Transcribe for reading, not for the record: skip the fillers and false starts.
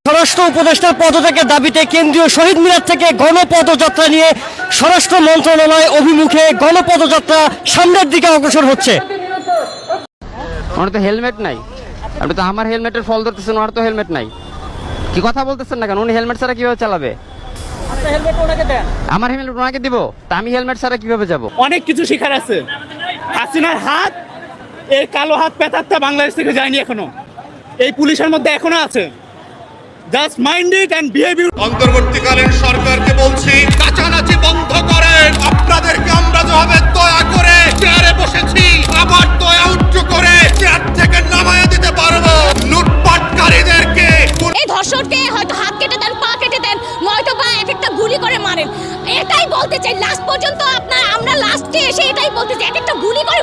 স্বরাষ্ট্র উপদেষ্টার পদত্যাগের দাবিতে কেন্দ্রীয় শহীদ মিনার থেকে গণপদযাত্রা নিয়ে স্বরাষ্ট্র মন্ত্রণালয় অভিমুখে গণপদযাত্রা সামনের দিকে অগ্রসর হচ্ছে। ওনার তো হেলমেট নাই, আপনি তো আমার হেলমেটের ফল ধরতেছেন, ওনার তো হেলমেট নাই। কি কথা বলতেছেন না কেন? উনি হেলমেট ছাড়া কিভাবে চালাবে? আমার হেলমেট ওনাকে দিব, তা আমি হেলমেট ছাড়া কিভাবে যাব? অনেক কিছু শিখার আছে। হাসিনার হাত, এর কালো হাত পেতারটা বাংলাদেশ থেকে যায়নি এখনো, এই পুলিশের মধ্যে এখনো আছে। Just mind it and behave. অন্তর্বর্তীকালীন সরকারকে বলছি, কাচানাচি বন্ধ করেন। আপনাদেরকে আমরা যেভাবে দয়া করে চেয়ারে বসেছি, আবার দয়া উচ্চ করে চেয়ার থেকে নামায়া দিতে পারবো। লুটপাটকারীদেরকে, এই ধর্ষককে হয়তো হাত কেটে দেন, পা কেটে দেন, নয়তো বা এক একটা গুলি করে মারেন। এটাই বলতে চাই, লাস্ট পর্যন্ত আমরা লাস্টে এসে এটাই বলতে চাই, এক একটা গুলি করে